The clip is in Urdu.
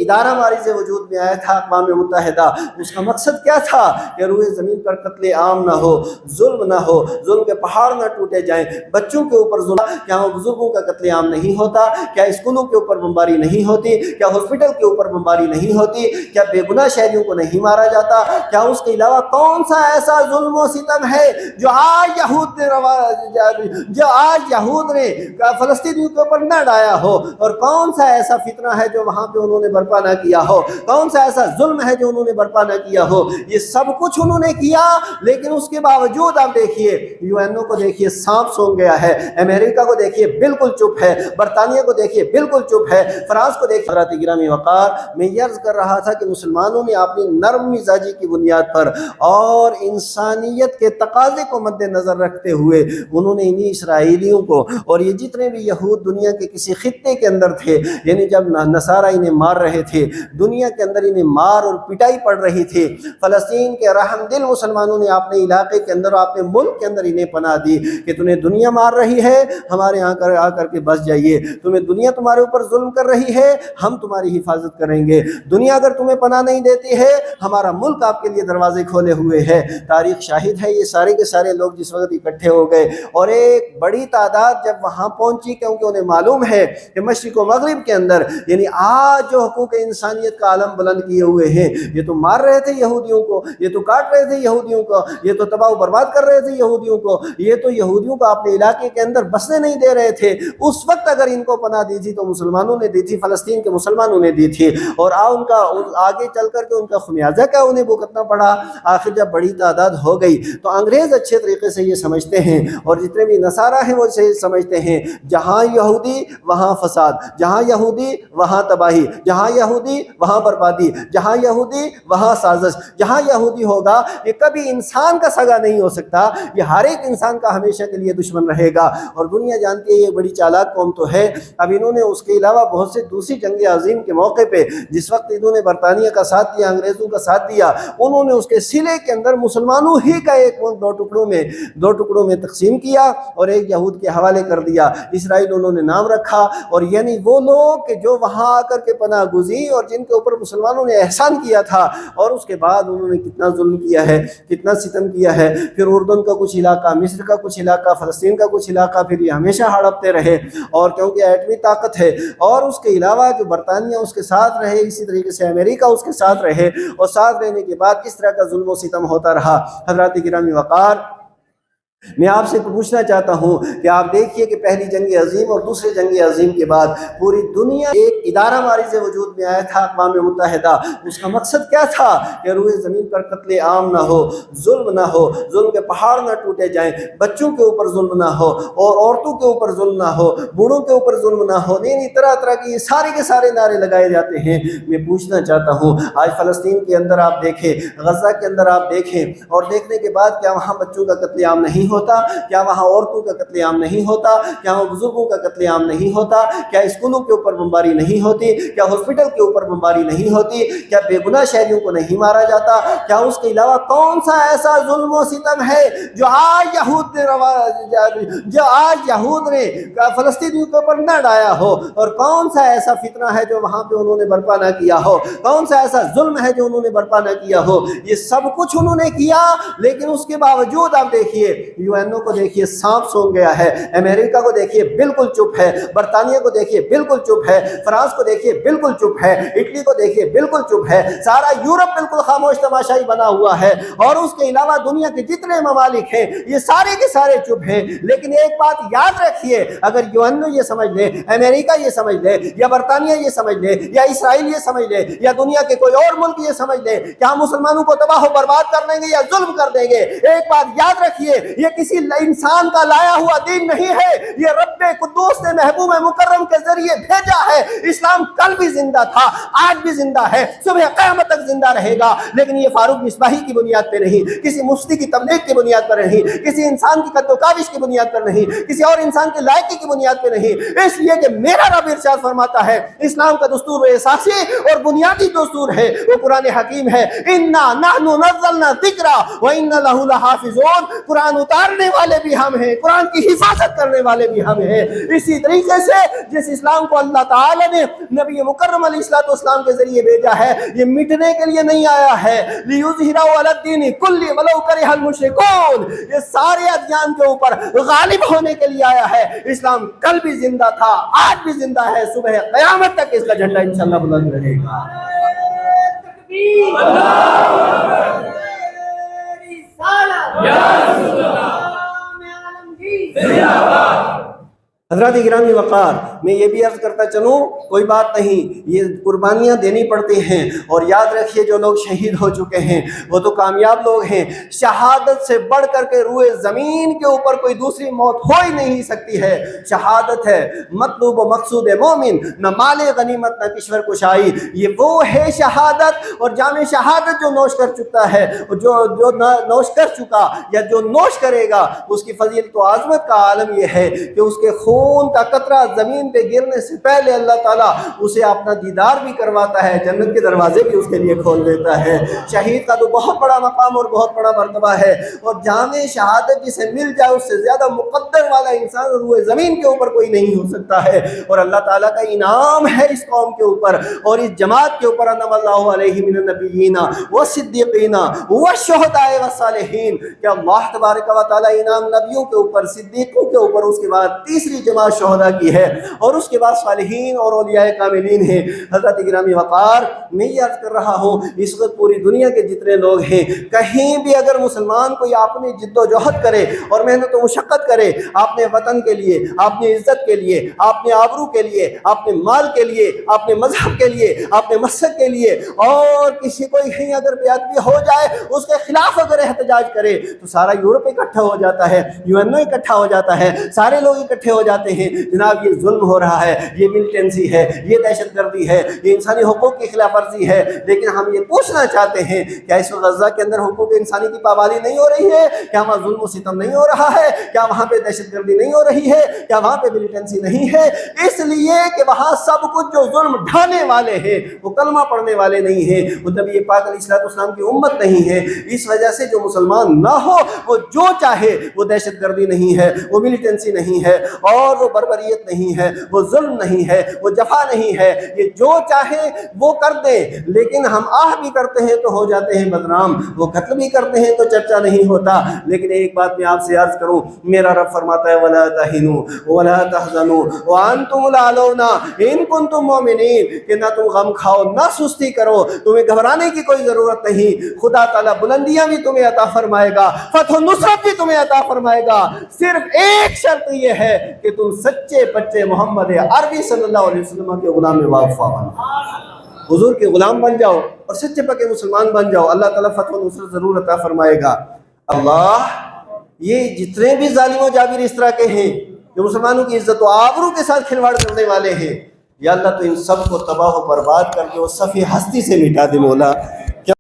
ادارہ مارز وجود میں آیا تھا اقوام متحدہ، اس کا مقصد کیا تھا کہ روئے زمین پر قتل عام نہ ہو، ظلم نہ ہو، ظلم کے پہاڑ نہ ٹوٹے جائیں، بچوں کے اوپر ظلم، کیا وہ بزرگوں کا قتل عام نہیں ہوتا، کیا اسکولوں کے اوپر بمباری نہیں ہوتی، کیا ہاسپٹل کے اوپر بمباری نہیں ہوتی، کیا بے گناہ شہریوں کو نہیں مارا جاتا، کیا اس کے علاوہ کون سا ایسا ظلم و ستم ہے جو آج یہود نے فلسطینیوں کے اوپر نہ ڈایا ہو، اور کون سا ایسا فتنہ ہے جو وہاں پہ انہوں نے برپا نہ کیا ہو، کون سا ایسا ظلم ہے جو انہوں نے برپا نہ کیا ہو۔ یہ سب کچھ انہوں نے کیا، لیکن اس کے باوجود آپ دیکھیے یو این او کو دیکھیے سانپ سونگ گیا ہے، امریکہ کو دیکھیے بالکل چپ ہے، برطانیہ کو دیکھیے بالکل چپ ہے، فرانس کو دیکھیے۔ حضرات گرامی وقار، میں یہ عرض کر رہا تھا کہ مسلمانوں نے اپنی نرم مزاجی کی بنیاد پر اور انسانیت کے تقاضے کو مد نظر رکھتے ہوئے انہوں نے انہی اسرائیلیوں کو اور یہ جتنے بھی یہود دنیا کے کسی خطے کے اندر تھے، یعنی جب نصارہ انہیں مار رہے تھے، دنیا کے اندر انہیں مار اور پٹائی پڑ رہی تھی، فلسطین کے رحم دل مسلمانوں نے اپنے علاقے کے اندر اور اپنے ملک کے اندر انہیں پناہ دی کہ تمہیں دنیا مار رہی ہے، ہمارے یہاں آ کر کے بس جائیے، تمہیں دنیا تمہارے اوپر ظلم کر رہی ہے، ہم تمہاری حفاظت کریں گے، دنیا اگر تمہیں پناہ نہیں دیتی ہے، ہمارا ملک آپ کے لیے دروازے کھولے ہوئے ہے۔ تاریخ شاہد ہے، یہ سارے کے سارے لوگ جس وقت اکٹھے ہو گئے اور ایک بڑی تعداد جب وہاں پہنچی، کیونکہ انہیں معلوم ہے کہ مشرق و مغرب کے اندر یعنی آج جو حقوق انسانیت کا علم بلند کیے ہوئے ہیں، یہ تو مار رہے تھے یہودیوں کو، یہ تو کاٹ رہے تھے یہودیوں کو، یہ تو تباہ و برباد کر رہے تھے یہودیوں کو، یہ تو یہودیوں کو اپنے علاقے کے اندر بسنے نہیں دے رہے تھے، اس وقت اگر ان کو پناہ دی تھی تو مسلمانوں نے دی تھی، فلسطین کے مسلمانوں نے دی تھی، اور ان کا آگے چل کر کے ان کا خمیازہ کیا انہیں بھگتنا پڑا۔ آخر جب بڑی تعداد ہو گئی تو انگریز اچھے طریقے سے یہ سمجھتے ہیں، اور جتنے بھی نصارہ ہیں وہ سمجھتے ہیں، جہاں یہودی وہاں فساد، جہاں یہودی وہاں تباہی، جہاں یہودی وہاں بربادی، جہاں یہودی وہاں سازش، جہاں یہودی ہوگا یہ کبھی انسان کا سگا نہیں ہو سکتا، یہ ہر ایک انسان کا ہمیشہ کے لیے دشمن رہے گا۔ اور دنیا جانتی ہے یہ بڑی چالاک قوم تو ہے۔ اب انہوں نے اس کے علاوہ بہت سے دوسری جنگ عظیم کے موقع پہ جس وقت انہوں نے برطانیہ کا ساتھ دیا، انگریزوں کا ساتھ دیا، انہوں نے اس کے سلے کے اندر مسلمانوں ہی کا ایک ملک دو ٹکڑوں میں تقسیم کیا اور ایک یہود کے حوالے کر دیا، اسرائیل انہوں نے نام رکھا، اور یعنی وہ لوگ کہ جو وہاں آ کر کے پناہ گزین اور جن کے اوپر مسلمانوں نے احسان کیا تھا، اور اس کے بعد انہوں نے کتنا ظلم کیا ہے، کتنا ستم کیا ہے، پھر اردن کا کچھ علاقہ، مصر کا کچھ علاقہ، فلسطین کا کچھ علاقہ، پھر یہ ہمیشہ ہڑپتے رہے، اور کیونکہ ایٹمی طاقت ہے، اور اس کے علاوہ جو برطانیہ اس کے ساتھ رہے، اسی طریقے سے امریکہ اس کے ساتھ رہے، اور ساتھ رہنے کے بعد کس طرح کا ظلم و ستم ہوتا رہا۔ حضرات گرامی وقار، میں آپ سے پوچھنا چاہتا ہوں کہ آپ دیکھیے کہ پہلی جنگ عظیم اور دوسری جنگ عظیم کے بعد پوری دنیا ایک ادارہ مارز وجود میں آیا تھا اقوام متحدہ، اس کا مقصد کیا تھا کہ روئے زمین پر قتل عام نہ ہو، ظلم نہ ہو، ظلم کے پہاڑ نہ ٹوٹے جائیں، بچوں کے اوپر ظلم نہ ہو، اور عورتوں کے اوپر ظلم نہ ہو، بوڑھوں کے اوپر ظلم نہ ہو، نہیں طرح طرح کے یہ سارے کے سارے نعرے لگائے جاتے ہیں۔ میں پوچھنا چاہتا ہوں، آج فلسطین کے اندر آپ دیکھیں، غزہ کے اندر آپ دیکھیں، اور دیکھنے کے بعد کیا وہاں بچوں کا قتل عام نہیں ہوتا؟ کیا وہاں عورتوں کا قتل عام نہیں ہوتا؟ کیا وہاں بزرگوں کا قتل عام نہیں ہوتا؟ کیا اسکولوں کے اوپر بمباری نہیں ہوتی؟ کیا ہاسپٹل کے اوپر بمباری نہیں ہوتی؟ کیا بے گناہ شہریوں کو نہیں مارا جاتا؟ کیا اس کے علاوہ کون سا ایسا ظلم و ستم ہے جو آج یہود نے فلسطینیوں کے اوپر نہ ڈایا ہو، اور کون سا ایسا فتنہ ہے جو وہاں پہ انہوں نے برپا نہ کیا ہو، کون سا ایسا ظلم ہے جو انہوں نے برپا نہ کیا ہو؟ یہ سب کچھ انہوں نے کیا، لیکن اس کے باوجود آپ دیکھیے یو این او کو دیکھیے سانپ سونگ گیا ہے، امریکہ کو دیکھیے بالکل چپ ہے، برطانیہ کو دیکھیے بالکل چپ ہے، فرانس کو دیکھیے بالکل چپ ہے، اٹلی کو دیکھیے بالکل چپ ہے، سارا یورپ بالکل خاموش تماشائی بنا ہوا ہے، اور اس کے علاوہ دنیا کے جتنے ممالک ہیں یہ سارے کے سارے چپ ہیں۔ لیکن ایک بات یاد رکھیے، اگر یو این او یہ سمجھ لے، امریکہ یہ سمجھ لے، یا برطانیہ یہ سمجھ لے، یا اسرائیل یہ سمجھ لے، یا دنیا کے کوئی اور ملک یہ سمجھ لے کہ ہم مسلمانوں کو تباہ و برباد کر دیں گے یا ظلم کر دیں گے، ایک بات یاد رکھیے، یہ کسی انسان کا لایا ہوا دین نہیں ہے، یہ رب قدوس نے محبوب مکرم کے ذریعے بھیجا ہے۔ اسلام کل بھی زندہ تھا، آج بھی زندہ ہے، صبح قیامت تک زندہ رہے گا، لیکن یہ فاروق مصباحی کی بنیاد پہ نہیں، کسی مفتی کی تبلیغ کی بنیاد پر نہیں، کسی انسان کی قد و کاوش کی بنیاد پر نہیں، کسی اور انسان کے لائقی کی بنیاد پہ نہیں، اس لیے کہ میرا رب ارشاد فرماتا ہے اسلام کا دستور اساسی اور بنیادی دستور ہے وہ قرآن حکیم ہے، اِنَّا نَحْنُ نَزَّلْنَا الذِّکْرَ وَإِنَّا لَهُ لَحَافِظُونَ۔ قرآن بگاڑنے والے بھی ہم ہیں، قرآن کی حفاظت کرنے والے بھی ہم ہیں۔ اسی طریقے سے جس اسلام کو اللہ تعالیٰ نے نبی مکرم علیہ السلام کے ذریعے بھیجا ہے، یہ مٹنے کے لیے نہیں آیا ہے، لِيُظْهِرَهُ عَلَى الدِّينِ كُلِّهِ وَلَوْ كَرِهَ الْمُشْرِكُونَ، یہ سارے ادیان کے اوپر غالب ہونے کے لیے آیا ہے۔ اسلام کل بھی زندہ تھا، آج بھی زندہ ہے، صبح قیامت تک اس کا جھنڈا انشاءاللہ بلند رہے گا۔ حضرات گرامی وقار، میں یہ بھی عرض کرتا چلوں، کوئی بات نہیں، یہ قربانیاں دینی پڑتی ہیں، اور یاد رکھیے جو لوگ شہید ہو چکے ہیں وہ تو کامیاب لوگ ہیں۔ شہادت سے بڑھ کر کے روئے زمین کے اوپر کوئی دوسری موت ہو ہی نہیں سکتی ہے، شہادت ہے مطلوب و مقصود مومن، نہ مال غنیمت نہ کشور کشائی، یہ وہ ہے شہادت۔ اور جام شہادت جو نوش کر چکا ہے، جو نوش کر چکا یا جو نوش کرے گا، اس کی فضیلت و عظمت کا عالم یہ ہے کہ اس کے خون کا قطرہ زمین پہ گرنے سے پہلے اللہ تعالیٰ اسے اپنا دیدار بھی کرواتا ہے، جنت کے دروازے بھی اس کے لیے کھول دیتا ہے۔ شہید کا تو بہت بڑا مقام اور بہت بڑا مرتبہ ہے، اور جامع شہادت جسے مل جائے اس سے زیادہ مقدر والا انسان روئے زمین کے اوپر کوئی نہیں ہو سکتا ہے۔ اور اللہ تعالیٰ کا انعام ہے اس قوم کے اوپر اور اس جماعت کے اوپر، انعم اللہ علیہ من النبیین والصدیقین والشہداء والصالحین، کہ اللہ تبارک و تعالیٰ انعام نبیوں کے اوپر، صدیقوں کے اوپر، اس کے بعد تیسری جماعت شہداء کی ہے، اور اس کے بعد صالحین اور اولیاء کاملین ہیں۔ حضرت گرامی وقار، میں یہ عرض کر رہا ہوں، اس وقت پوری دنیا کے جتنے لوگ ہیں، کہیں بھی اگر مسلمان کوئی اپنی جد و جہد کرے اور محنت و مشقت کرے اپنے وطن کے لیے، اپنی عزت کے لیے، اپنے آبرو کے لیے، اپنے مال کے لیے، اپنے مذہب کے لیے، اپنے مسلک کے لیے، اور کسی کوئی کہیں اگر بے ادبی ہو جائے، اس کے خلاف اگر احتجاج کرے، تو سارا یورپ اکٹھا ہو جاتا ہے، UN اکٹھا ہو جاتا ہے، سارے لوگ اکٹھے ہو جاتے ہیں، جناب یہ ظلم ہو رہا ہے، یہ ملیٹنسی ہے، یہ دہشت گردی ہے، یہ انسانی حقوق کی خلاف ورزی ہے۔ لیکن ہم یہ پوچھنا چاہتے ہیں، کیا اس وقت غزہ کے اندر حقوق انسانی کی پابندی نہیں ہو رہی ہے؟ کیا وہاں ظلم و ستم نہیں ہو رہا ہے؟ کیا وہاں پہ دہشت گردی نہیں ہو رہی ہے؟ کیا وہاں پہ ملیٹنسی نہیں ہے؟ اس لیے کہ وہاں سب کچھ جو ظلم ڈھانے والے ہیں وہ کلمہ پڑھنے والے نہیں ہیں، وہ نبی پاک علیہ السلام کی امت نہیں ہے۔ اس وجہ سے جو مسلمان نہ ہو وہ جو چاہے، وہ دہشت گردی نہیں ہے، وہ ملیٹنسی نہیں ہے، اور وہ بربریت نہیں ہے، وہ ظلم نہیں ہے، وہ جفا نہیں ہے، یہ جو چاہے وہ کر دے۔ لیکن ہم بھی کرتے ہیں تو ہو جاتے ہیں بدنام، وہ قتل بھی کرتے ہیں تو چرچا نہیں ہوتا۔ لیکن ایک بات میں آپ سے عرض کروں، میرا رب فرماتا ہے وَلَا تَهِنُوا وَلَا تَحْزَنُوا وَأَنْتُمُ الْأَعْلَوْنَ إِن كُنتُم مُؤْمِنِينَ، کہ نہ تم غم کھاؤ نہ سستی کرو، تمہیں گھبرانے کی کوئی ضرورت نہیں۔ خدا تعالیٰ بلندیاں بھی تمہیں عطا فرمائے گا، فتح و نصرت بھی تمہیں عطا فرمائے گا، صرف ایک شرط یہ ہے کہ تم سچے بچے محمد عربی صلی اللہ علیہ وسلم کے غلام وفا حضور کے غلام بن جاؤ اور سچے پکے مسلمان بن جاؤ، اللہ تعالیٰ فتح و نصرت ضرور عطا فرمائے گا۔ اللہ، یہ جتنے بھی ظالم و جابر اس طرح کے ہیں جو مسلمانوں کی عزت و آبرو کے ساتھ کھلواڑ کرنے والے ہیں، یا اللہ تو ان سب کو تباہ و برباد کر کے وہ صفی ہستی سے مٹا دے مولا۔